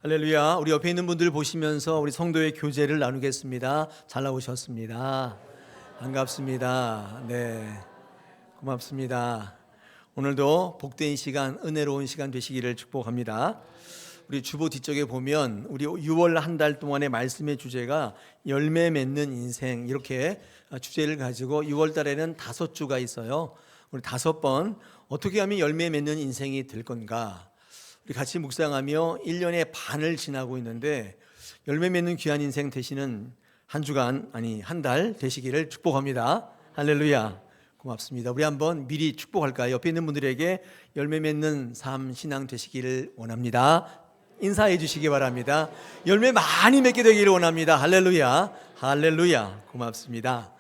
할렐루야. 우리 옆에 있는 분들 보시면서 우리 성도의 교제를 나누겠습니다. 잘 나오셨습니다. 반갑습니다. 네, 고맙습니다. 오늘도 복된 시간, 은혜로운 시간 되시기를 축복합니다. 우리 주보 뒤쪽에 보면 우리 6월 한 달 동안의 말씀의 주제가 열매 맺는 인생, 이렇게 주제를 가지고 6월 달에는 5주가 있어요. 우리 5번 어떻게 하면 열매 맺는 인생이 될 건가, 우리 같이 묵상하며 1년의 반을 지나고 있는데 열매 맺는 귀한 인생 되시는 한 주간, 아니 한 달 되시기를 축복합니다. 할렐루야. 고맙습니다. 우리 한번 미리 축복할까요? 옆에 있는 분들에게 열매 맺는 삶 신앙 되시기를 원합니다. 인사해 주시기 바랍니다. 열매 많이 맺게 되기를 원합니다. 할렐루야. 할렐루야. 고맙습니다.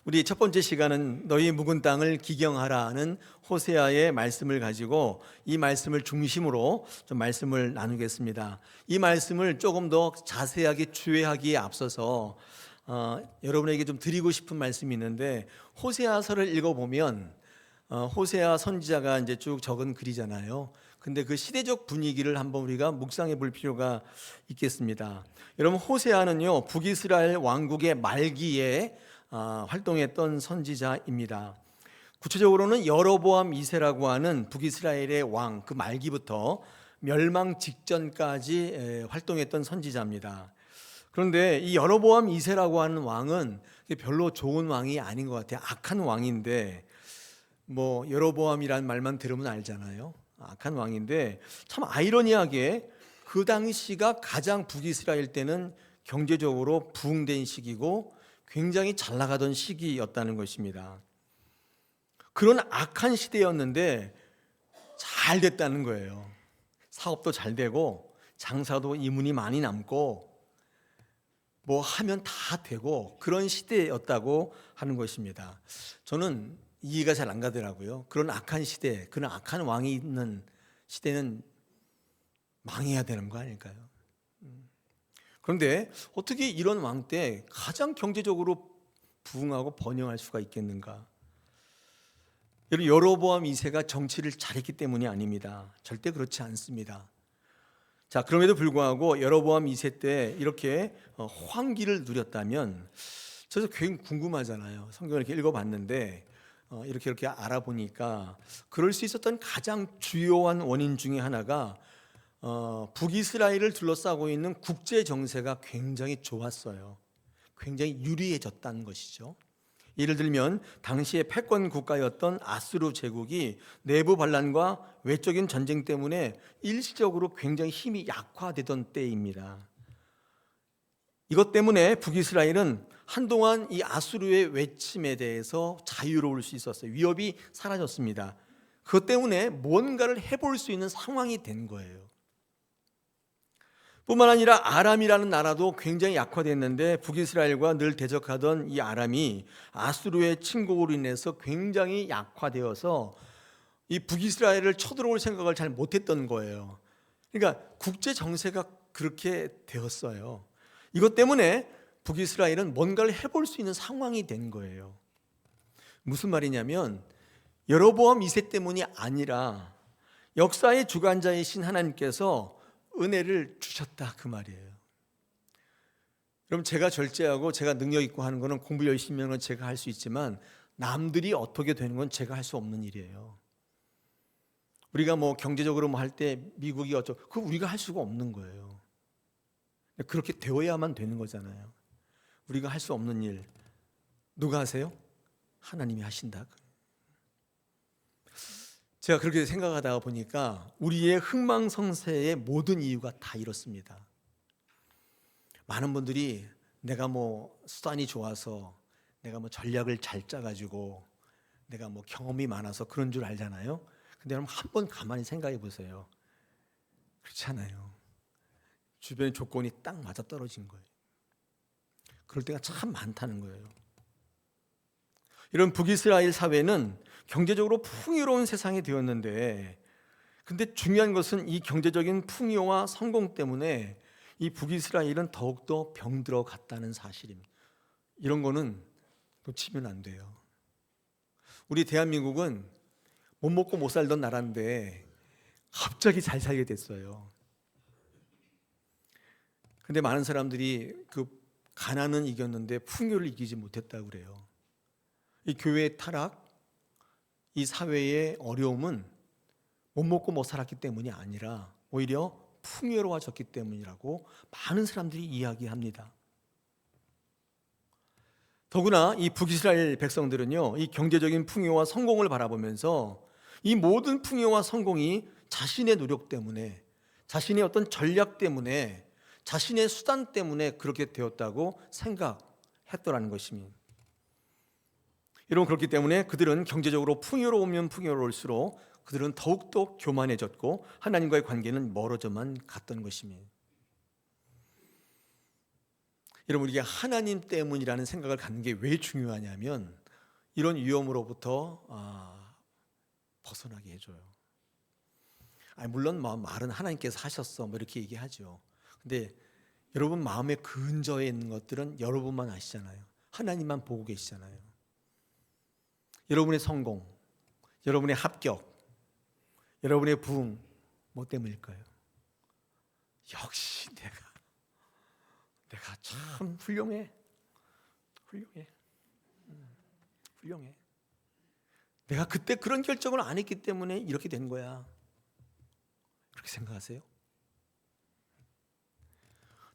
우리 첫 번째 시간은 너희 묵은 땅을 기경하라는 호세아의 말씀을 가지고 이 말씀을 중심으로 좀 말씀을 나누겠습니다. 이 말씀을 조금 더 자세하게 주의하기에 앞서서 여러분에게 좀 드리고 싶은 말씀이 있는데, 호세아서를 읽어보면 호세아 선지자가 이제 쭉 적은 글이잖아요. 근데 그 시대적 분위기를 한번 우리가 묵상해 볼 필요가 있겠습니다. 여러분, 호세아는요 북이스라엘 왕국의 말기에 활동했던 선지자입니다. 구체적으로는 여로보암 2세라고 하는 북이스라엘의 왕, 그 말기부터 멸망 직전까지 활동했던 선지자입니다. 그런데 이 여로보암 2세라고 하는 왕은 별로 좋은 왕이 아닌 것 같아요. 악한 왕인데, 뭐 여로보암이라는 말만 들으면 알잖아요. 악한 왕인데, 참 아이러니하게 그 당시가 가장 북이스라엘 때는 경제적으로 부흥된 시기고 굉장히 잘 나가던 시기였다는 것입니다. 그런 악한 시대였는데 잘 됐다는 거예요. 사업도 잘 되고 장사도 이문이 많이 남고 뭐 하면 다 되고 그런 시대였다고 하는 것입니다. 저는 이해가 잘 안 가더라고요. 그런 악한 시대, 그런 악한 왕이 있는 시대는 망해야 되는 거 아닐까요? 그런데 어떻게 이런 왕 때 가장 경제적으로 부흥하고 번영할 수가 있겠는가? 여러분, 여로보암 2세가 정치를 잘했기 때문이 아닙니다. 절대 그렇지 않습니다. 자, 그럼에도 불구하고 여로보암 2세 때 이렇게 황기를 누렸다면, 저도 굉장히 궁금하잖아요. 성경을 이렇게 읽어봤는데 이렇게 알아보니까 그럴 수 있었던 가장 주요한 원인 중에 하나가 북이스라엘을 둘러싸고 있는 국제 정세가 굉장히 좋았어요. 굉장히 유리해졌다는 것이죠. 예를 들면 당시의 패권 국가였던 아수르 제국이 내부 반란과 외적인 전쟁 때문에 일시적으로 굉장히 힘이 약화되던 때입니다. 이것 때문에 북이스라엘은 한동안 이 아수르의 외침에 대해서 자유로울 수 있었어요. 위협이 사라졌습니다. 그것 때문에 뭔가를 해볼 수 있는 상황이 된 거예요. 뿐만 아니라 아람이라는 나라도 굉장히 약화됐는데, 북이스라엘과 늘 대적하던 이 아람이 아수르의 침공으로 인해서 굉장히 약화되어서 이 북이스라엘을 쳐들어올 생각을 잘 못했던 거예요. 그러니까 국제 정세가 그렇게 되었어요. 이것 때문에 북이스라엘은 뭔가를 해볼 수 있는 상황이 된 거예요. 무슨 말이냐면 여로보암 2세 때문이 아니라 역사의 주관자이신 하나님께서 은혜를 주셨다, 그 말이에요. 그럼 제가 절제하고 제가 능력 있고 하는 거는, 공부 열심히 하는 건 제가 할 수 있지만 남들이 어떻게 되는 건 제가 할 수 없는 일이에요. 우리가 뭐 경제적으로 뭐 할 때 미국이 어쩌고, 그거 우리가 할 수가 없는 거예요. 그렇게 되어야만 되는 거잖아요. 우리가 할 수 없는 일 누가 하세요? 하나님이 하신다. 제가 그렇게 생각하다가 보니까 우리의 흥망성쇠의 모든 이유가 다 이렇습니다. 많은 분들이 내가 뭐 수단이 좋아서, 내가 뭐 전략을 잘 짜가지고, 내가 뭐 경험이 많아서 그런 줄 알잖아요. 근데 여러분, 한번 가만히 생각해 보세요. 그렇지 않아요. 주변의 조건이 딱 맞아 떨어진 거예요. 그럴 때가 참 많다는 거예요. 이런 북이스라엘 사회는 경제적으로 풍요로운 세상이 되었는데, 근데 중요한 것은 이 경제적인 풍요와 성공 때문에 이 북이스라엘은 더욱더 병들어 갔다는 사실입니다. 이런 거는 놓치면 안 돼요. 우리 대한민국은 못 먹고 못 살던 나라인데 갑자기 잘 살게 됐어요. 근데 많은 사람들이 그 가난은 이겼는데 풍요를 이기지 못했다고 그래요. 이 교회의 타락, 이 사회의 어려움은 못 먹고 못 살았기 때문이 아니라 오히려 풍요로워졌기 때문이라고 많은 사람들이 이야기합니다. 더구나 이 북이스라엘 백성들은요, 이 경제적인 풍요와 성공을 바라보면서 이 모든 풍요와 성공이 자신의 노력 때문에, 자신의 어떤 전략 때문에, 자신의 수단 때문에 그렇게 되었다고 생각했더라는 것입니다. 여러분, 그렇기 때문에 그들은 경제적으로 풍요로우면 풍요로울수록 그들은 더욱더 교만해졌고 하나님과의 관계는 멀어져만 갔던 것입니다. 여러분, 우리가 하나님 때문이라는 생각을 갖는 게 왜 중요하냐면 이런 위험으로부터 벗어나게 해줘요. 물론 말은 하나님께서 하셨어 뭐 이렇게 얘기하죠. 근데 여러분 마음의 근저에 있는 것들은 여러분만 아시잖아요. 하나님만 보고 계시잖아요. 여러분의 성공, 여러분의 합격, 여러분의 부흥 뭐 때문일까요? 역시 내가 참 훌륭해. 내가 그때 그런 결정을 안 했기 때문에 이렇게 된 거야. 그렇게 생각하세요?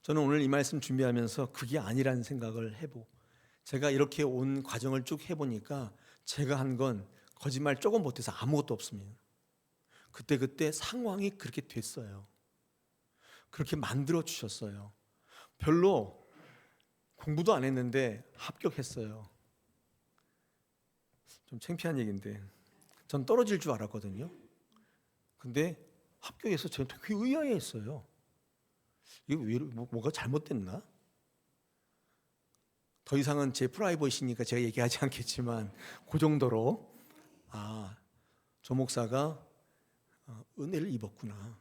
저는 오늘 이 말씀 준비하면서 그게 아니라는 생각을 해보고, 제가 이렇게 온 과정을 쭉 해보니까 제가 한 건 거짓말 조금 못해서 아무것도 없습니다. 그때 상황이 그렇게 됐어요. 그렇게 만들어 주셨어요. 별로 공부도 안 했는데 합격했어요. 좀 창피한 얘기인데 전 떨어질 줄 알았거든요. 근데 합격해서 저는 되게 의아해했어요. 이거 뭐가 잘못됐나? 더 이상은 제 프라이버시니까 제가 얘기하지 않겠지만 그 정도로 조 목사가 은혜를 입었구나.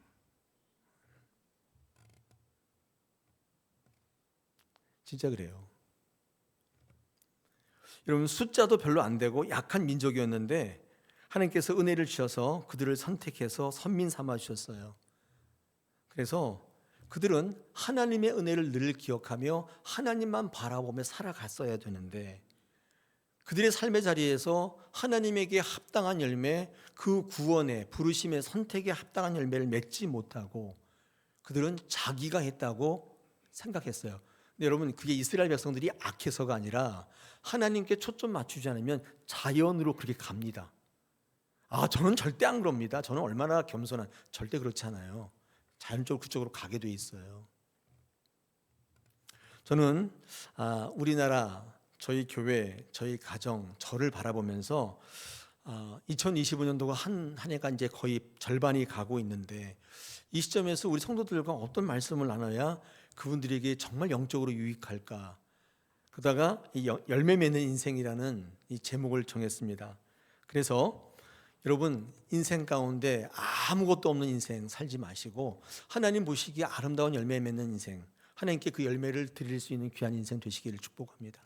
진짜 그래요. 여러분, 숫자도 별로 안 되고 약한 민족이었는데 하나님께서 은혜를 주셔서 그들을 선택해서 선민 삼아 주셨어요. 그래서 그들은 하나님의 은혜를 늘 기억하며 하나님만 바라보며 살아갔어야 되는데 그들의 삶의 자리에서 하나님에게 합당한 열매, 그 구원의 부르심의 선택에 합당한 열매를 맺지 못하고 그들은 자기가 했다고 생각했어요. 근데 여러분, 그게 이스라엘 백성들이 악해서가 아니라 하나님께 초점 맞추지 않으면 자연으로 그렇게 갑니다. 저는 절대 안 그럽니다. 저는 얼마나 겸손한, 절대 그렇지 않아요. 자연적으로 그쪽으로 가게 돼 있어요. 저는 우리나라, 저희 교회, 저희 가정, 저를 바라보면서 2025년도가 한 해가 이제 거의 절반이 가고 있는데 이 시점에서 우리 성도들과 어떤 말씀을 나눠야 그분들에게 정말 영적으로 유익할까? 그러다가 이 열매 맺는 인생이라는 이 제목을 정했습니다. 그래서 여러분, 인생 가운데 아무것도 없는 인생 살지 마시고 하나님 보시기에 아름다운 열매 맺는 인생, 하나님께 그 열매를 드릴 수 있는 귀한 인생 되시기를 축복합니다.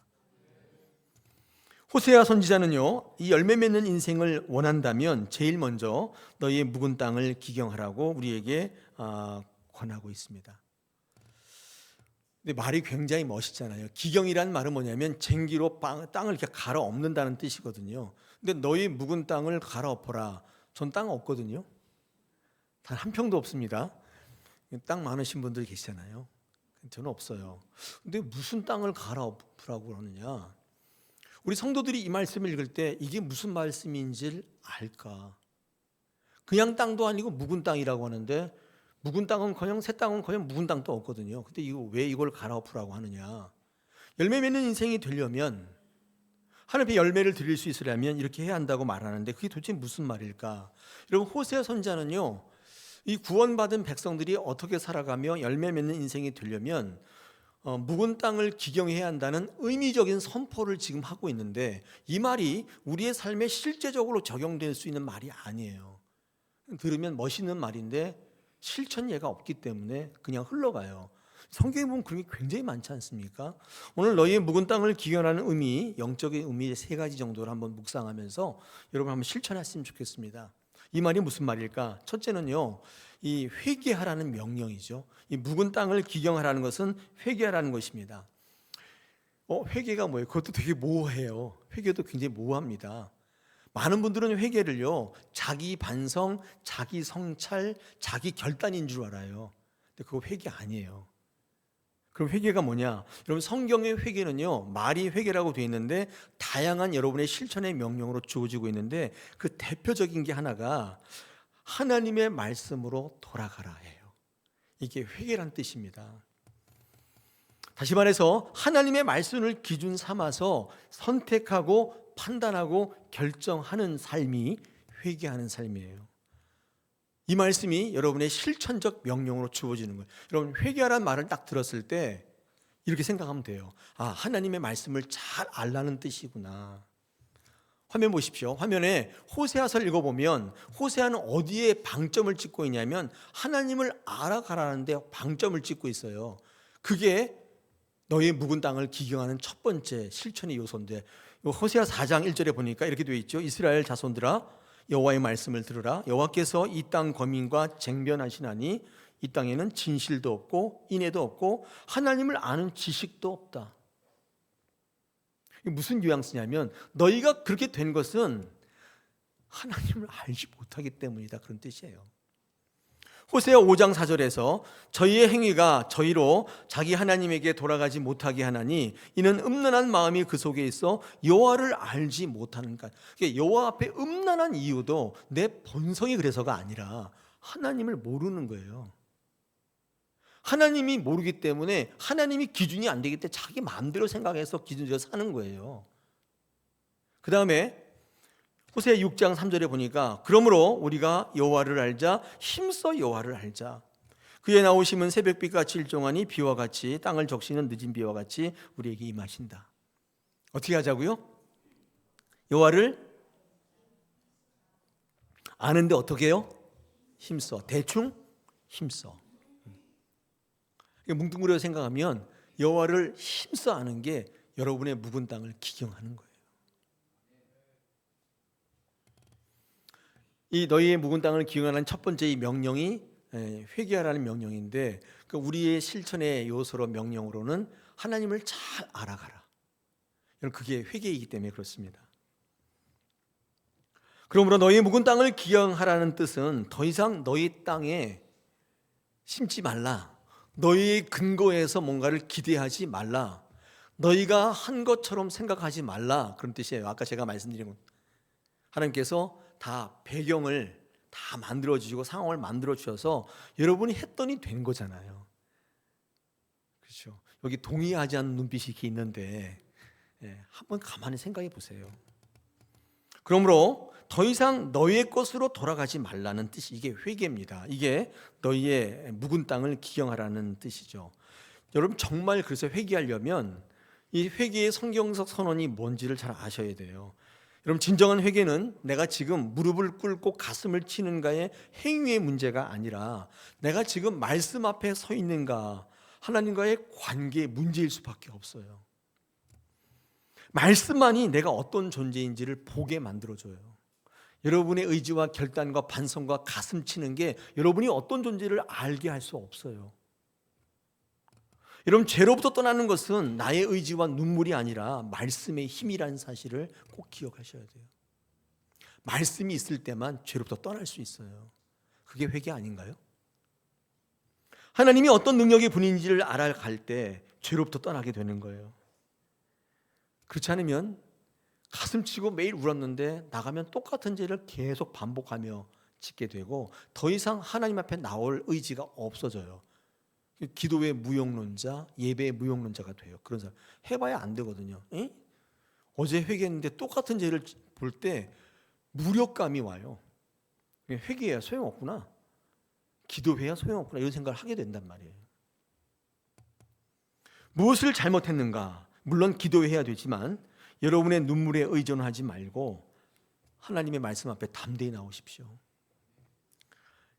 호세아 선지자는요, 이 열매 맺는 인생을 원한다면 제일 먼저 너희의 묵은 땅을 기경하라고 우리에게 권하고 있습니다. 근데 말이 굉장히 멋있잖아요. 기경이라는 말은 뭐냐면 쟁기로 땅을 이렇게 갈아 엎는다는 뜻이거든요. 근데 너희 묵은 땅을 갈아 엎어라. 전 땅 없거든요. 단 한 평도 없습니다. 땅 많으신 분들 계시잖아요. 저는 없어요. 근데 무슨 땅을 갈아 엎으라고 그러느냐? 우리 성도들이 이 말씀을 읽을 때 이게 무슨 말씀인지를 알까? 그냥 땅도 아니고 묵은 땅이라고 하는데 묵은 땅은커녕 새 땅은커녕 묵은 땅도 없거든요. 근데 왜 이걸 갈아엎으라고 하느냐? 열매 맺는 인생이 되려면, 하나님의 열매를 드릴 수 있으려면 이렇게 해야 한다고 말하는데 그게 도대체 무슨 말일까? 여러분, 호세아 선지자는요, 이 구원받은 백성들이 어떻게 살아가며 열매 맺는 인생이 되려면 묵은 땅을 기경해야 한다는 의미적인 선포를 지금 하고 있는데 이 말이 우리의 삶에 실제적으로 적용될 수 있는 말이 아니에요. 들으면 멋있는 말인데 실천 예가 없기 때문에 그냥 흘러가요. 성경에 보면 그런 게 굉장히 많지 않습니까? 오늘 너희의 묵은 땅을 기견하는 의미, 영적인 의미 세 가지 정도를 한번 묵상하면서 여러분 한번 실천했으면 좋겠습니다. 이 말이 무슨 말일까? 첫째는요, 이 회개하라는 명령이죠. 이 묵은 땅을 기경하라는 것은 회개하라는 것입니다. 회개가 뭐예요? 그것도 되게 모호해요. 회개도 굉장히 모호합니다. 많은 분들은 회개를요, 자기 반성, 자기 성찰, 자기 결단인 줄 알아요. 근데 그거 회개 아니에요. 그럼 회개가 뭐냐? 여러분, 성경의 회개는요, 말이 회개라고 되어 있는데 다양한 여러분의 실천의 명령으로 주어지고 있는데, 그 대표적인 게 하나가 하나님의 말씀으로 돌아가라 해요. 이게 회개란 뜻입니다. 다시 말해서 하나님의 말씀을 기준 삼아서 선택하고 판단하고 결정하는 삶이 회개하는 삶이에요. 이 말씀이 여러분의 실천적 명령으로 주어지는 거예요. 여러분, 회개하라는 말을 딱 들었을 때 이렇게 생각하면 돼요. 하나님의 말씀을 잘 알라는 뜻이구나. 화면 보십시오. 화면에 호세아서를 읽어보면 호세아는 어디에 방점을 찍고 있냐면 하나님을 알아가라는 데 방점을 찍고 있어요. 그게 너의 묵은 땅을 기경하는 첫 번째 실천의 요소인데, 호세아 4장 1절에 보니까 이렇게 되어 있죠. 이스라엘 자손들아, 여호와의 말씀을 들으라. 여호와께서 이 땅 거민과 쟁변하시나니 이 땅에는 진실도 없고 인애도 없고 하나님을 아는 지식도 없다. 이게 무슨 뉘앙스냐면 너희가 그렇게 된 것은 하나님을 알지 못하기 때문이다, 그런 뜻이에요. 호세아 5장 4절에서 저희의 행위가 저희로 자기 하나님에게 돌아가지 못하게 하나니 이는 음란한 마음이 그 속에 있어 여호와를 알지 못하는가. 여호와 앞에 음란한 이유도 내 본성이 그래서가 아니라 하나님을 모르는 거예요. 하나님이 모르기 때문에 하나님이 기준이 안 되기 때문에 자기 마음대로 생각해서 기준대로 사는 거예요. 그 다음에 호세아 6장 3절에 보니까 그러므로 우리가 여호와를 알자, 힘써 여호와를 알자. 그의 나오심은 새벽빛같이 일정하니 비와 같이 땅을 적시는 늦은 비와 같이 우리에게 임하신다. 어떻게 하자고요? 여호와를 아는데 어떻게 해요? 힘써. 대충 힘써. 뭉뚱그려 생각하면 여호와를 힘써 아는 게 여러분의 묵은 땅을 기경하는 거예요. 이 너희의 묵은 땅을 기경하는 첫 번째 이 명령이 회개하라는 명령인데, 우리의 실천의 요소로 명령으로는 하나님을 잘 알아가라. 그게 회개이기 때문에 그렇습니다. 그러므로 너희의 묵은 땅을 기경하라는 뜻은 더 이상 너희 땅에 심지 말라. 너희의 근거에서 뭔가를 기대하지 말라. 너희가 한 것처럼 생각하지 말라, 그런 뜻이에요. 아까 제가 말씀드린 것, 하나님께서 다 배경을 다 만들어 주시고 상황을 만들어 주셔서 여러분이 했더니 된 거잖아요. 그렇죠? 여기 동의하지 않는 눈빛이 이렇게 있는데 한번 가만히 생각해 보세요. 그러므로 더 이상 너희의 것으로 돌아가지 말라는 뜻이, 이게 회개입니다. 이게 너희의 묵은 땅을 기경하라는 뜻이죠. 여러분, 정말 그래서 회개하려면 이 회개의 성경적 선언이 뭔지를 잘 아셔야 돼요. 여러분, 진정한 회개는 내가 지금 무릎을 꿇고 가슴을 치는가의 행위의 문제가 아니라 내가 지금 말씀 앞에 서 있는가, 하나님과의 관계의 문제일 수밖에 없어요. 말씀만이 내가 어떤 존재인지를 보게 만들어줘요. 여러분의 의지와 결단과 반성과 가슴 치는 게 여러분이 어떤 존재를 알게 할 수 없어요. 여러분, 죄로부터 떠나는 것은 나의 의지와 눈물이 아니라 말씀의 힘이라는 사실을 꼭 기억하셔야 돼요. 말씀이 있을 때만 죄로부터 떠날 수 있어요. 그게 회개 아닌가요? 하나님이 어떤 능력의 분인지를 알아갈 때 죄로부터 떠나게 되는 거예요. 그렇지 않으면 가슴 치고 매일 울었는데 나가면 똑같은 죄를 계속 반복하며 짓게 되고 더 이상 하나님 앞에 나올 의지가 없어져요. 기도의 무용론자, 예배의 무용론자가 돼요. 그런 사람 해봐야 안 되거든요. 에? 어제 회개했는데 똑같은 죄를 볼 때 무력감이 와요. 회개해야 소용없구나, 기도해야 소용없구나, 이런 생각을 하게 된단 말이에요. 무엇을 잘못했는가? 물론 기도해야 되지만 여러분의 눈물에 의존하지 말고 하나님의 말씀 앞에 담대히 나오십시오.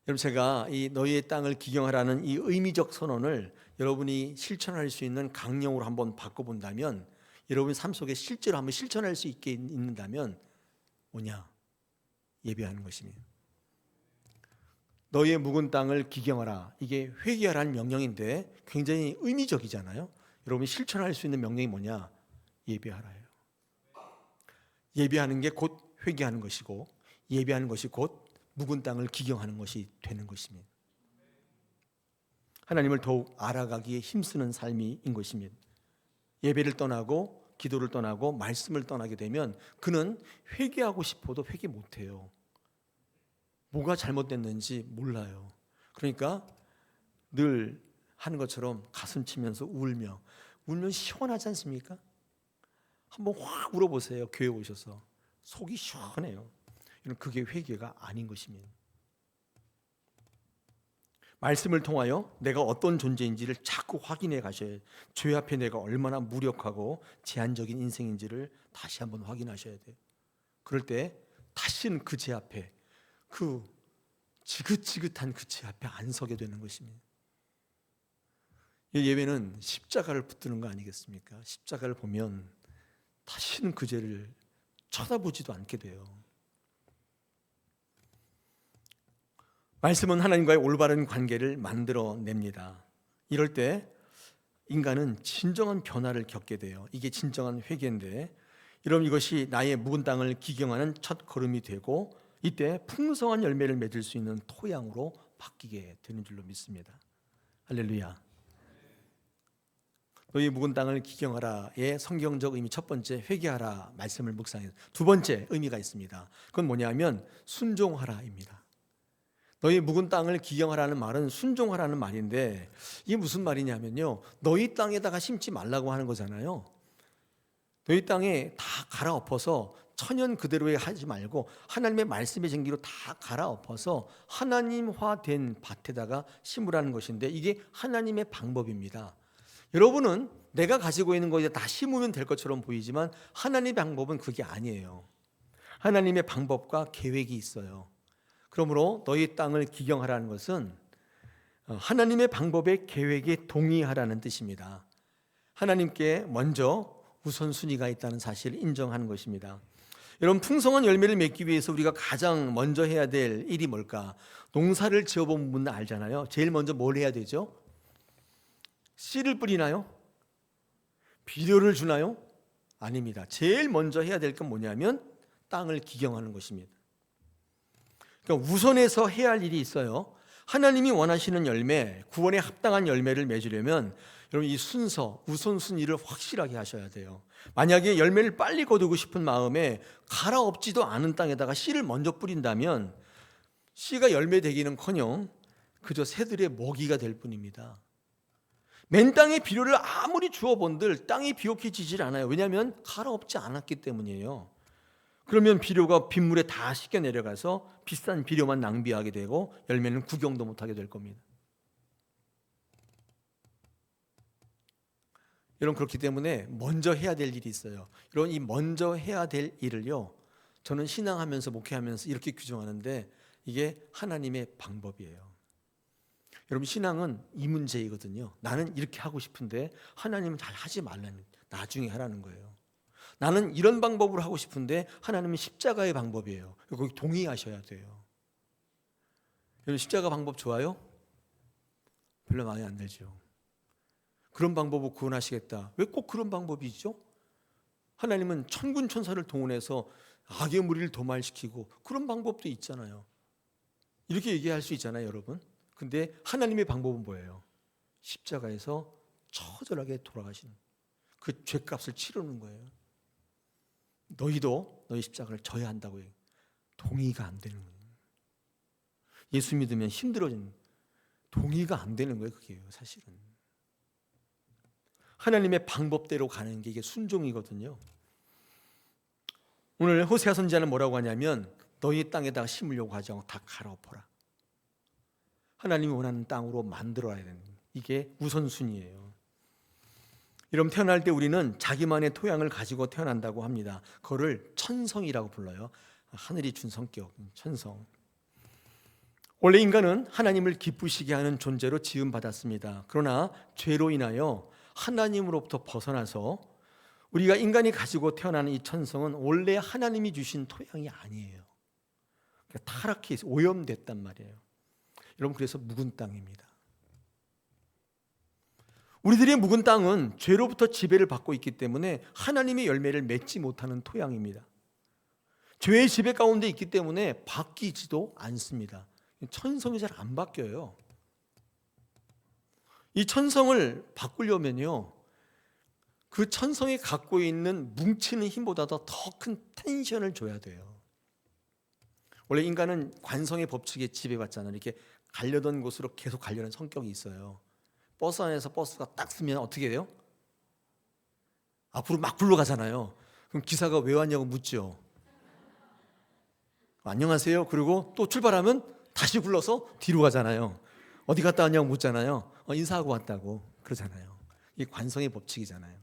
여러분, 제가 이 너희의 땅을 기경하라는 이 의미적 선언을 여러분이 실천할 수 있는 강령으로 한번 바꿔본다면, 여러분 삶 속에 실제로 한번 실천할 수 있게 있는다면 뭐냐? 예배하는 것입니다. 너희의 묵은 땅을 기경하라. 이게 회개하라는 명령인데 굉장히 의미적이잖아요. 여러분이 실천할 수 있는 명령이 뭐냐? 예배하라예요. 예배하는 게 곧 회개하는 것이고, 예배하는 것이 곧 묵은 땅을 기경하는 것이 되는 것입니다. 하나님을 더욱 알아가기에 힘쓰는 삶인 것입니다. 예배를 떠나고 기도를 떠나고 말씀을 떠나게 되면 그는 회개하고 싶어도 회개 못해요. 뭐가 잘못됐는지 몰라요. 그러니까 늘 하는 것처럼 가슴 치면서 울면 시원하지 않습니까? 한번 확 울어보세요. 교회 오셔서 속이 시원해요. 그게 회개가 아닌 것입니다. 말씀을 통하여 내가 어떤 존재인지를 자꾸 확인해 가셔야 돼요. 죄 앞에 내가 얼마나 무력하고 제한적인 인생인지를 다시 한번 확인하셔야 돼요. 그럴 때 다시는 그 죄 앞에, 그 지긋지긋한 그 죄 앞에 안 서게 되는 것입니다. 이 예배는 십자가를 붙드는 거 아니겠습니까? 십자가를 보면 다시는 그 죄를 쳐다보지도 않게 돼요. 말씀은 하나님과의 올바른 관계를 만들어냅니다. 이럴 때 인간은 진정한 변화를 겪게 돼요. 이게 진정한 회개인데, 여러분 이것이 나의 묵은 땅을 기경하는 첫 걸음이 되고 이때 풍성한 열매를 맺을 수 있는 토양으로 바뀌게 되는 줄로 믿습니다. 할렐루야. 너희 묵은 땅을 기경하라의 성경적 의미 첫 번째, 회개하라 말씀을 묵상해요. 두 번째 의미가 있습니다. 그건 뭐냐면 순종하라입니다. 너희 묵은 땅을 기경하라는 말은 순종하라는 말인데, 이게 무슨 말이냐면요, 너희 땅에다가 심지 말라고 하는 거잖아요. 너희 땅에 다 갈아엎어서 천연 그대로에 하지 말고 하나님의 말씀의 쟁기로 다 갈아엎어서 하나님화된 밭에다가 심으라는 것인데, 이게 하나님의 방법입니다. 여러분은 내가 가지고 있는 거에 다 심으면 될 것처럼 보이지만 하나님의 방법은 그게 아니에요. 하나님의 방법과 계획이 있어요. 그러므로 너희 땅을 기경하라는 것은 하나님의 방법의 계획에 동의하라는 뜻입니다. 하나님께 먼저 우선순위가 있다는 사실을 인정하는 것입니다. 여러분, 풍성한 열매를 맺기 위해서 우리가 가장 먼저 해야 될 일이 뭘까? 농사를 지어본 분은 알잖아요. 제일 먼저 뭘 해야 되죠? 씨를 뿌리나요? 비료를 주나요? 아닙니다. 제일 먼저 해야 될 건 뭐냐면 땅을 기경하는 것입니다. 그러니까 우선해서 해야 할 일이 있어요. 하나님이 원하시는 열매, 구원에 합당한 열매를 맺으려면 여러분 이 순서, 우선순위를 확실하게 하셔야 돼요. 만약에 열매를 빨리 거두고 싶은 마음에 갈아엎지도 않은 땅에다가 씨를 먼저 뿌린다면 씨가 열매 되기는커녕 그저 새들의 먹이가 될 뿐입니다. 맨 땅에 비료를 아무리 주어본들 땅이 비옥해지질 않아요. 왜냐하면 갈아엎지 않았기 때문이에요. 그러면 비료가 빗물에 다 씻겨 내려가서 비싼 비료만 낭비하게 되고 열매는 구경도 못하게 될 겁니다. 여러분, 그렇기 때문에 먼저 해야 될 일이 있어요. 여러분, 이 먼저 해야 될 일을요, 저는 신앙하면서 목회하면서 이렇게 규정하는데 이게 하나님의 방법이에요. 여러분, 신앙은 이 문제이거든요. 나는 이렇게 하고 싶은데 하나님은 잘 하지 말라는, 나중에 하라는 거예요. 나는 이런 방법으로 하고 싶은데 하나님은 십자가의 방법이에요. 거기 동의하셔야 돼요. 여러분, 십자가 방법 좋아요? 별로 마음에 안 들죠. 그런 방법으로 구원하시겠다. 왜 꼭 그런 방법이 있죠? 하나님은 천군 천사를 동원해서 악의 무리를 도말시키고 그런 방법도 있잖아요. 이렇게 얘기할 수 있잖아요, 여러분. 근데 하나님의 방법은 뭐예요? 십자가에서 처절하게 돌아가시는, 그 죄값을 치르는 거예요. 너희도 너희 십자가를 져야 한다고 해요. 동의가 안 되는 거예요. 예수 믿으면 힘들어지는, 동의가 안 되는 거예요. 그게 사실은 하나님의 방법대로 가는 게 이게 순종이거든요. 오늘 호세아 선지자는 뭐라고 하냐면 너희 땅에다가 심으려고 하지 않고 다 갈아엎어라. 하나님이 원하는 땅으로 만들어야 되는, 이게 우선순위예요. 여러분, 태어날 때 우리는 자기만의 토양을 가지고 태어난다고 합니다. 그거를 천성이라고 불러요. 하늘이 준 성격, 천성. 원래 인간은 하나님을 기쁘시게 하는 존재로 지음받았습니다. 그러나 죄로 인하여 하나님으로부터 벗어나서 우리가 인간이 가지고 태어나는 이 천성은 원래 하나님이 주신 토양이 아니에요. 타락해서 오염됐단 말이에요. 여러분, 그래서 묵은 땅입니다. 우리들의 묵은 땅은 죄로부터 지배를 받고 있기 때문에 하나님의 열매를 맺지 못하는 토양입니다. 죄의 지배 가운데 있기 때문에 바뀌지도 않습니다. 천성이 잘 안 바뀌어요. 이 천성을 바꾸려면요, 그 천성이 갖고 있는 뭉치는 힘보다도 더 큰 텐션을 줘야 돼요. 원래 인간은 관성의 법칙에 지배받잖아요. 이렇게 가려던 곳으로 계속 가려는 성격이 있어요. 버스 안에서 버스가 딱 쓰면 어떻게 돼요? 앞으로 막 굴러가잖아요. 그럼 기사가 왜 왔냐고 묻죠. 안녕하세요. 그리고 또 출발하면 다시 굴러서 뒤로 가잖아요. 어디 갔다 왔냐고 묻잖아요. 인사하고 왔다고 그러잖아요. 이게 관성의 법칙이잖아요.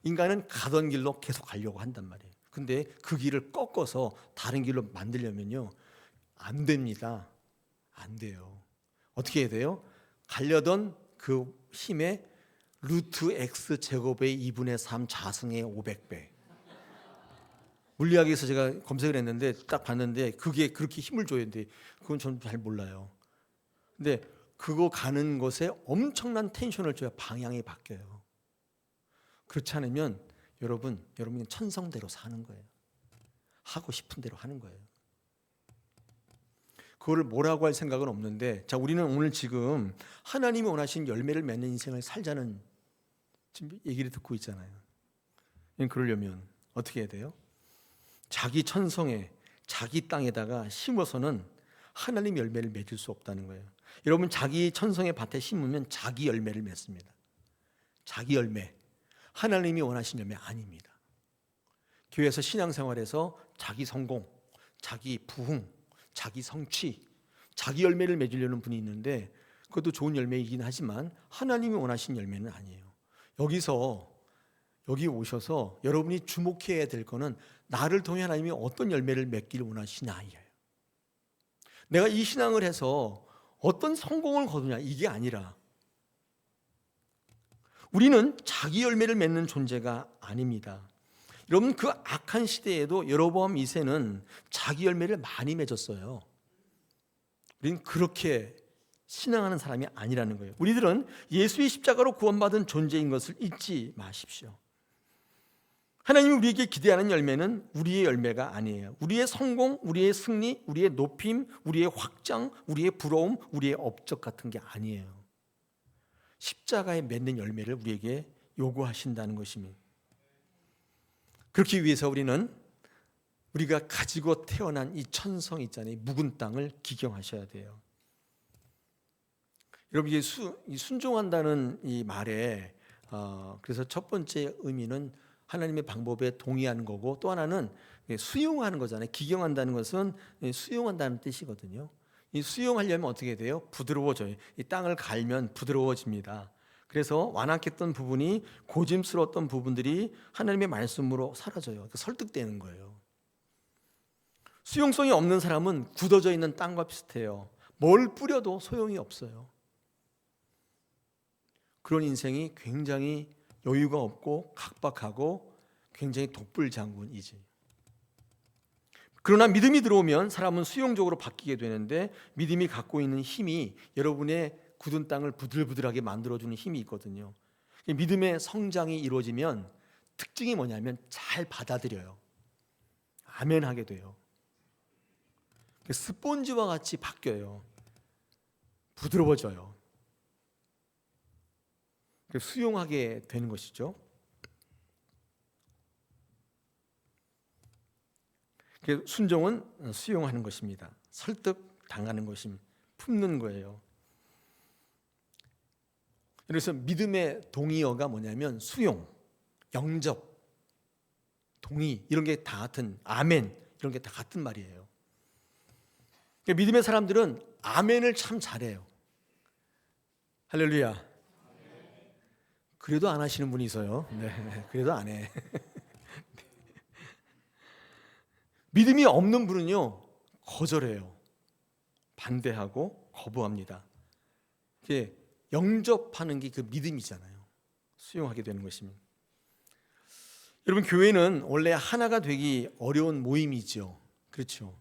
인간은 가던 길로 계속 가려고 한단 말이에요. 근데 그 길을 꺾어서 다른 길로 만들려면요, 안 됩니다. 안 돼요. 어떻게 해야 돼요? 가려던 그 힘의 루트 x 제곱의 2분의 3 자승의 500배. 물리학에서 제가 검색을 했는데 딱 봤는데 그게 그렇게 힘을 줘야 돼. 그건 저는 잘 몰라요. 근데 그거 가는 것에 엄청난 텐션을 줘야 방향이 바뀌어요. 그렇지 않으면 여러분이 천성대로 사는 거예요. 하고 싶은 대로 하는 거예요. 그거를 뭐라고 할 생각은 없는데, 자, 우리는 오늘 지금 하나님이 원하신 열매를 맺는 인생을 살자는 지금 얘기를 듣고 있잖아요. 그러려면 어떻게 해야 돼요? 자기 천성에, 자기 땅에다가 심어서는 하나님 열매를 맺을 수 없다는 거예요. 여러분, 자기 천성의 밭에 심으면 자기 열매를 맺습니다. 자기 열매, 하나님이 원하신 열매 아닙니다. 교회에서 신앙생활에서 자기 성공, 자기 부흥, 자기 성취, 자기 열매를 맺으려는 분이 있는데 그것도 좋은 열매이긴 하지만 하나님이 원하신 열매는 아니에요. 여기 오셔서 여러분이 주목해야 될 거는 나를 통해 하나님이 어떤 열매를 맺기를 원하시냐예요. 내가 이 신앙을 해서 어떤 성공을 거두냐 이게 아니라, 우리는 자기 열매를 맺는 존재가 아닙니다. 여러분, 그 악한 시대에도 여로보암 2세는 자기 열매를 많이 맺었어요. 우리는 그렇게 신앙하는 사람이 아니라는 거예요. 우리들은 예수의 십자가로 구원받은 존재인 것을 잊지 마십시오. 하나님이 우리에게 기대하는 열매는 우리의 열매가 아니에요. 우리의 성공, 우리의 승리, 우리의 높임, 우리의 확장, 우리의 부러움, 우리의 업적 같은 게 아니에요. 십자가에 맺는 열매를 우리에게 요구하신다는 것입니다. 그렇기 위해서 우리가 가지고 태어난 이 천성 있잖아요. 묵은 땅을 기경하셔야 돼요. 여러분, 이게 순종한다는 이 말에 그래서 첫 번째 의미는 하나님의 방법에 동의하는 거고, 또 하나는 수용하는 거잖아요. 기경한다는 것은 수용한다는 뜻이거든요. 이 수용하려면 어떻게 돼요? 부드러워져요. 이 땅을 갈면 부드러워집니다. 그래서 완악했던 부분이, 고짐스러웠던 부분들이 하나님의 말씀으로 사라져요. 설득되는 거예요. 수용성이 없는 사람은 굳어져 있는 땅과 비슷해요. 뭘 뿌려도 소용이 없어요. 그런 인생이 굉장히 여유가 없고 각박하고 굉장히 독불장군이지. 그러나 믿음이 들어오면 사람은 수용적으로 바뀌게 되는데, 믿음이 갖고 있는 힘이 여러분의 굳은 땅을 부들부들하게 만들어주는 힘이 있거든요. 믿음의 성장이 이루어지면 특징이 뭐냐면 잘 받아들여요. 아멘 하게 돼요. 스폰지와 같이 바뀌어요. 부드러워져요. 수용하게 되는 것이죠. 순종은 수용하는 것입니다. 설득 당하는 것입니다. 품는 거예요. 그래서 믿음의 동의어가 뭐냐면 수용, 영접, 동의, 이런 게 다 같은, 아멘, 이런 게 다 같은 말이에요. 믿음의 사람들은 아멘을 참 잘해요. 할렐루야. 그래도 안 하시는 분이 있어요. 네, 그래도 안 해. 믿음이 없는 분은요, 거절해요. 반대하고 거부합니다. 이게 영접하는 게 그 믿음이잖아요. 수용하게 되는 것입니다. 여러분, 교회는 원래 하나가 되기 어려운 모임이죠. 그렇죠.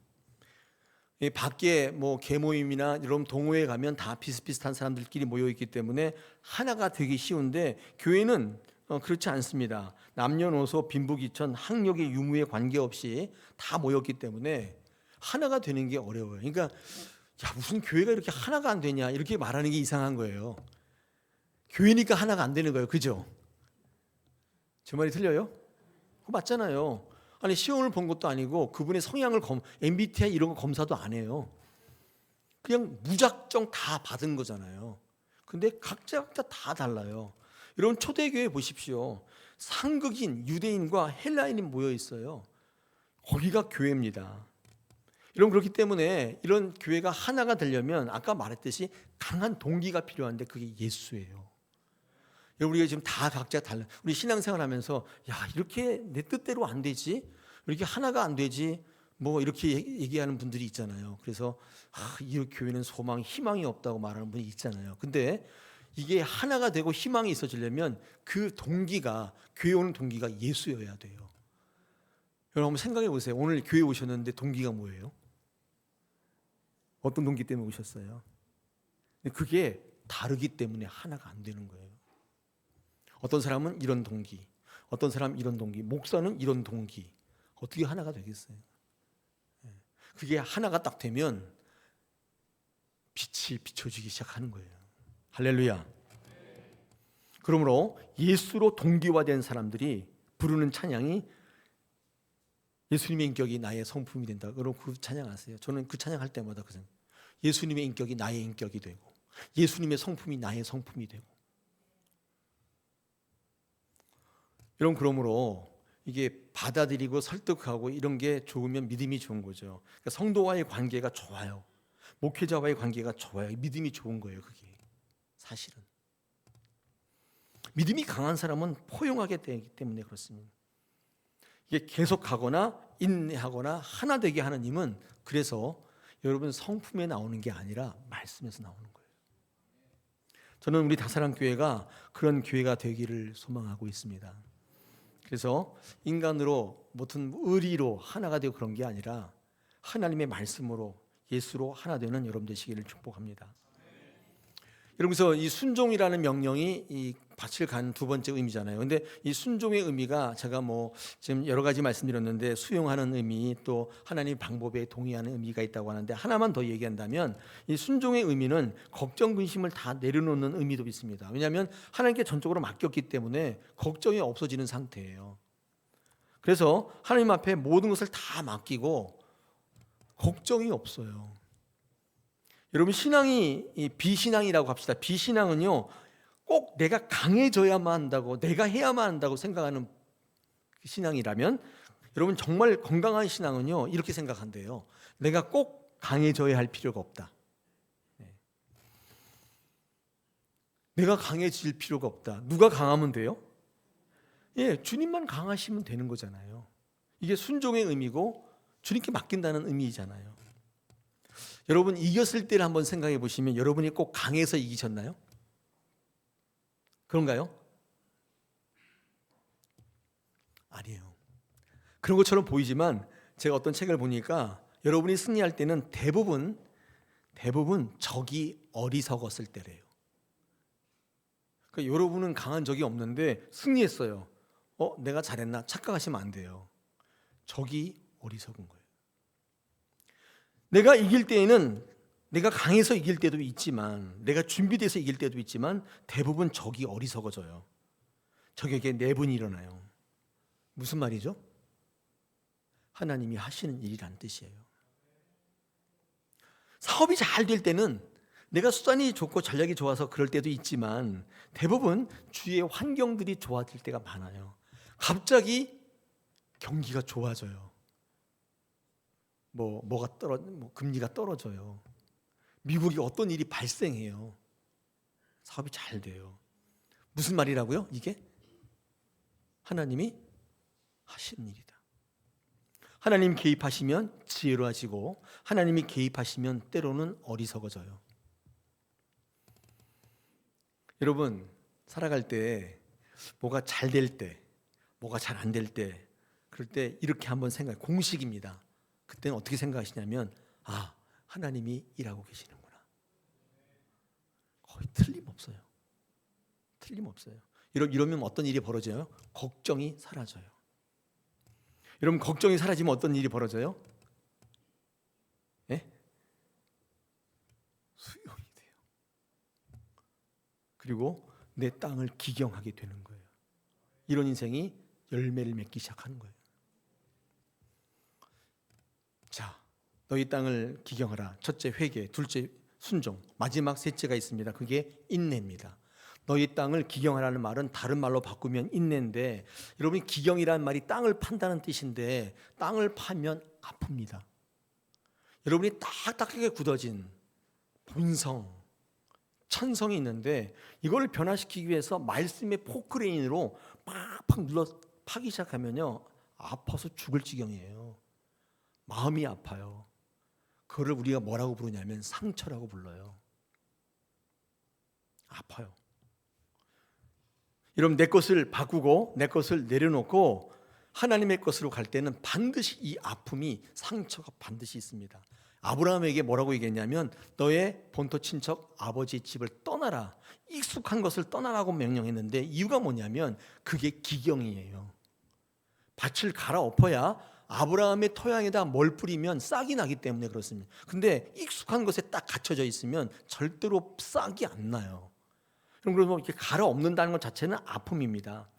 이 밖에 뭐 계모임이나 이런 동호회 가면 다 비슷비슷한 사람들끼리 모여 있기 때문에 하나가 되기 쉬운데 교회는 그렇지 않습니다. 남녀노소 빈부귀천 학력의 유무에 관계없이 다 모였기 때문에 하나가 되는 게 어려워요. 그러니까 야, 무슨 교회가 이렇게 하나가 안 되냐 이렇게 말하는 게 이상한 거예요. 교회니까 하나가 안 되는 거예요. 그죠? 제 말이 틀려요? 그거 맞잖아요. 아니 시험을 본 것도 아니고 그분의 성향을 MBTI 이런 거 검사도 안 해요. 그냥 무작정 다 받은 거잖아요. 근데 각자 다 달라요. 여러분 초대교회 보십시오. 상극인 유대인과 헬라인이 모여 있어요. 거기가 교회입니다. 여러분 그렇기 때문에 이런 교회가 하나가 되려면 아까 말했듯이 강한 동기가 필요한데 그게 예수예요. 여러분 우리가 지금 다 각자 달라. 우리 신앙생활하면서 야 이렇게 내 뜻대로 안 되지, 이렇게 하나가 안 되지, 뭐 이렇게 얘기하는 분들이 있잖아요. 그래서 이 교회는 소망, 희망이 없다고 말하는 분이 있잖아요. 근데 이게 하나가 되고 희망이 있어지려면 그 동기가 교회 오는 동기가 예수여야 돼요. 여러분 한번 생각해 보세요. 오늘 교회 오셨는데 동기가 뭐예요? 어떤 동기 때문에 오셨어요? 그게 다르기 때문에 하나가 안 되는 거예요. 어떤 사람은 이런 동기, 어떤 사람은 이런 동기, 목사는 이런 동기. 어떻게 하나가 되겠어요? 그게 하나가 딱 되면 빛이 비춰지기 시작하는 거예요. 할렐루야. 그러므로 예수로 동기화된 사람들이 부르는 찬양이 예수님의 인격이 나의 성품이 된다. 그럼 그 찬양 아세요? 저는 그 찬양할 때마다 그 생각. 예수님의 인격이 나의 인격이 되고 예수님의 성품이 나의 성품이 되고. 여러분 그러므로 이게 받아들이고 설득하고 이런 게 좋으면 믿음이 좋은 거죠. 그러니까 성도와의 관계가 좋아요. 목회자와의 관계가 좋아요. 믿음이 좋은 거예요. 그게 사실은. 믿음이 강한 사람은 포용하게 되기 때문에 그렇습니다. 이게 계속하거나 인내하거나 하나 되게 하는 힘은 그래서 여러분 성품에 나오는 게 아니라 말씀에서 나오는 거예요. 저는 우리 다사랑교회가 그런 교회가 되기를 소망하고 있습니다. 그래서 인간으로 무슨 의리로 하나가 되고 그런 게 아니라 하나님의 말씀으로 예수로 하나 되는 여러분 되시기를 축복합니다. 여러분서 이 순종이라는 명령이 이 밭을 간 두 번째 의미잖아요. 근데 이 순종의 의미가 제가 뭐 지금 여러 가지 말씀드렸는데 수용하는 의미 또 하나님 방법에 동의하는 의미가 있다고 하는데 하나만 더 얘기한다면 이 순종의 의미는 걱정 근심을 다 내려놓는 의미도 있습니다. 왜냐하면 하나님께 전적으로 맡겼기 때문에 걱정이 없어지는 상태예요. 그래서 하나님 앞에 모든 것을 다 맡기고 걱정이 없어요. 여러분 신앙이 비신앙이라고 합시다. 비신앙은요 꼭 내가 강해져야만 한다고 내가 해야만 한다고 생각하는 신앙이라면 여러분 정말 건강한 신앙은요 이렇게 생각한대요. 내가 꼭 강해져야 할 필요가 없다. 내가 강해질 필요가 없다. 누가 강하면 돼요? 예, 주님만 강하시면 되는 거잖아요. 이게 순종의 의미고 주님께 맡긴다는 의미잖아요. 여러분 이겼을 때를 한번 생각해 보시면 여러분이 꼭 강해서 이기셨나요? 그런가요? 아니에요. 그런 것처럼 보이지만 제가 어떤 책을 보니까 여러분이 승리할 때는 대부분 적이 어리석었을 때래요. 그러니까 여러분은 강한 적이 없는데 승리했어요. 내가 잘했나? 착각하시면 안 돼요. 적이 어리석은 거예요. 내가 이길 때에는 내가 강해서 이길 때도 있지만 내가 준비돼서 이길 때도 있지만 대부분 적이 어리석어져요. 적에게 내분이 일어나요. 무슨 말이죠? 하나님이 하시는 일이란 뜻이에요. 사업이 잘 될 때는 내가 수단이 좋고 전략이 좋아서 그럴 때도 있지만 대부분 주위의 환경들이 좋아질 때가 많아요. 갑자기 경기가 좋아져요. 금리가 떨어져요. 미국에 어떤 일이 발생해요. 사업이 잘 돼요. 무슨 말이라고요? 이게 하나님이 하시는 일이다. 하나님 개입하시면 지혜로워지고 하나님이 개입하시면 때로는 어리석어져요. 여러분 살아갈 때 뭐가 잘 될 때, 뭐가 잘 안 될 때, 그럴 때 이렇게 한번 생각해. 공식입니다. 그때는 어떻게 생각하시냐면 하나님이 일하고 계시는구나. 거의 틀림없어요. 틀림없어요. 이러면 어떤 일이 벌어져요? 걱정이 사라져요. 여러분, 걱정이 사라지면 어떤 일이 벌어져요? 예? 수용이 돼요. 그리고 내 땅을 기경하게 되는 거예요. 이런 인생이 열매를 맺기 시작하는 거예요. 자, 너희 땅을 기경하라. 첫째 회개, 둘째 순종, 마지막 셋째가 있습니다. 그게 인내입니다. 너희 땅을 기경하라는 말은 다른 말로 바꾸면 인내인데, 여러분이 기경이라는 말이 땅을 판다는 뜻인데 땅을 파면 아픕니다. 여러분이 딱딱하게 굳어진 본성, 천성이 있는데 이걸 변화시키기 위해서 말씀의 포크레인으로 팍팍 눌러 파기 시작하면요, 아파서 죽을 지경이에요. 마음이 아파요. 그거를 우리가 뭐라고 부르냐면 상처라고 불러요. 아파요. 여러분, 내 것을 바꾸고 내 것을 내려놓고 하나님의 것으로 갈 때는 반드시 이 아픔이, 상처가 반드시 있습니다. 아브라함에게 뭐라고 얘기했냐면 너의 본토 친척 아버지 집을 떠나라, 익숙한 것을 떠나라고 명령했는데 이유가 뭐냐면 그게 기경이에요. 밭을 갈아엎어야 아브라함의 토양에다 뭘 뿌리면 싹이 나기 때문에 그렇습니다. 근데 익숙한 것에 딱 갇혀져 있으면 절대로 싹이 안 나요. 그럼 이렇게 갈아엎는다는 것 자체는 아픔입니다.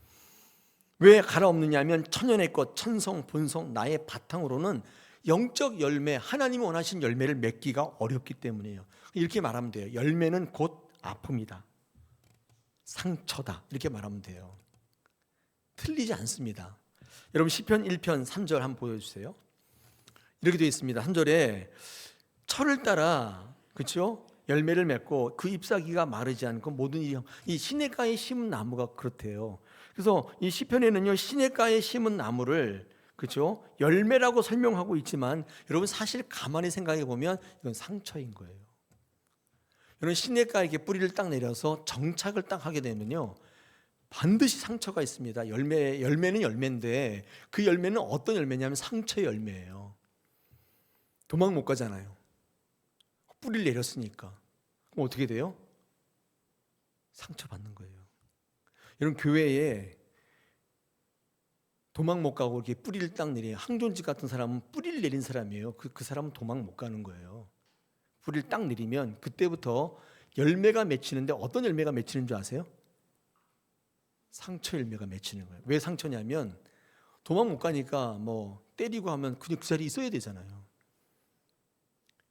왜 갈아엎느냐면 천연의 것, 천성, 본성, 나의 바탕으로는 영적 열매, 하나님이 원하신 열매를 맺기가 어렵기 때문이에요. 이렇게 말하면 돼요. 열매는 곧 아픔이다, 상처다, 이렇게 말하면 돼요. 틀리지 않습니다. 여러분, 시편 1편 3절 한번 보여주세요. 이렇게 되어 있습니다. 3절에 철을 따라, 그렇죠? 열매를 맺고 그 잎사귀가 마르지 않고 모든 일이, 이 시냇가에 심은 나무가 그렇대요. 그래서 이 시편에는요, 시냇가에 심은 나무를, 그렇죠, 열매라고 설명하고 있지만 여러분, 사실 가만히 생각해 보면 이건 상처인 거예요. 여러분, 시냇가에 이렇게 뿌리를 딱 내려서 정착을 딱 하게 되면요, 반드시 상처가 있습니다. 열매는 열매인데 그 열매는 어떤 열매냐면 상처의 열매예요. 도망 못 가잖아요. 뿌리를 내렸으니까. 그럼 어떻게 돼요? 상처받는 거예요. 여러분, 교회에 도망 못 가고 이렇게 뿌리를 딱 내려, 항존직 같은 사람은 뿌리를 내린 사람이에요. 그 사람은 도망 못 가는 거예요. 뿌리를 딱 내리면 그때부터 열매가 맺히는데 어떤 열매가 맺히는 줄 아세요? 상처 열매가 맺히는 거예요. 왜 상처냐면 도망 못 가니까 뭐 때리고 하면 그냥 그 자리에 있어야 되잖아요.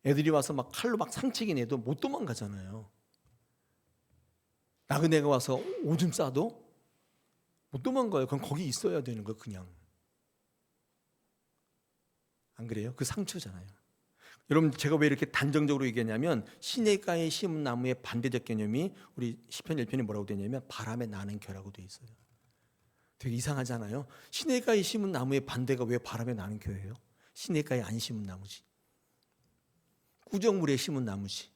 애들이 와서 막 칼로 막 상치기 내도 못 도망가잖아요. 나그네가 와서 오줌 싸도 못 도망가요. 그럼 거기 있어야 되는 거예요. 그냥. 안 그래요? 그 상처잖아요. 여러분, 제가 왜 이렇게 단정적으로 얘기하냐면 시냇가에 심은 나무의 반대적 개념이 우리 시편 1편이 뭐라고 되냐면 바람에 나는 겨라고 돼 있어요. 되게 이상하잖아요. 시냇가에 심은 나무의 반대가 왜 바람에 나는 겨예요? 시냇가에 안 심은 나무지, 꾸정물에 심은 나무지.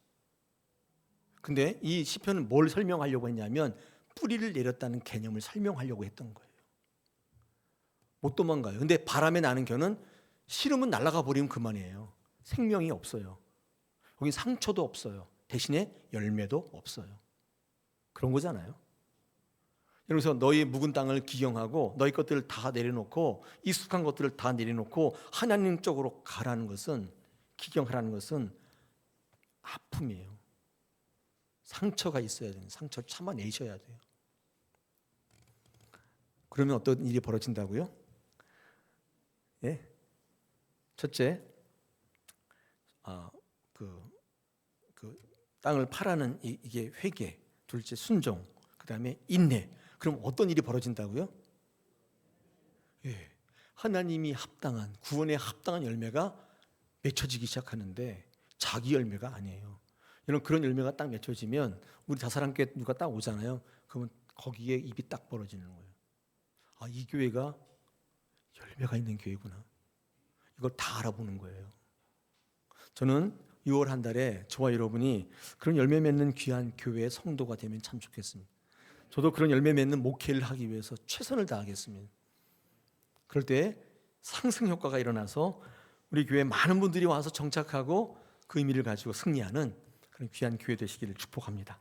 근데 이 시편은 뭘 설명하려고 했냐면 뿌리를 내렸다는 개념을 설명하려고 했던 거예요. 못 도망가요. 근데 바람에 나는 겨는 싫으면 날아가 버리면 그만이에요. 생명이 없어요. 거기 상처도 없어요. 대신에 열매도 없어요. 그런 거잖아요. 그래서 너희 묵은 땅을 기경하고 너희 것들을 다 내려놓고 익숙한 것들을 다 내려놓고 하나님 쪽으로 가라는 것은, 기경하라는 것은 아픔이에요. 상처가 있어야 돼요. 상처를 참아내셔야 돼요. 그러면 어떤 일이 벌어진다고요? 예? 첫째, 그 땅을 파라는 이게 회개, 둘째 순종, 그 다음에 인내. 그럼 어떤 일이 벌어진다고요? 예, 하나님이 합당한, 구원에 합당한 열매가 맺혀지기 시작하는데 자기 열매가 아니에요. 여러분, 그런 열매가 딱 맺혀지면 우리 다사랑교회 누가 딱 오잖아요. 그러면 거기에 입이 딱 벌어지는 거예요. 아, 이 교회가 열매가 있는 교회구나. 이걸 다 알아보는 거예요. 저는 6월 한 달에 저와 여러분이 그런 열매 맺는 귀한 교회의 성도가 되면 참 좋겠습니다. 저도 그런 열매 맺는 목회를 하기 위해서 최선을 다하겠습니다. 그럴 때 상승 효과가 일어나서 우리 교회에 많은 분들이 와서 정착하고 그 의미를 가지고 승리하는 그런 귀한 교회 되시기를 축복합니다.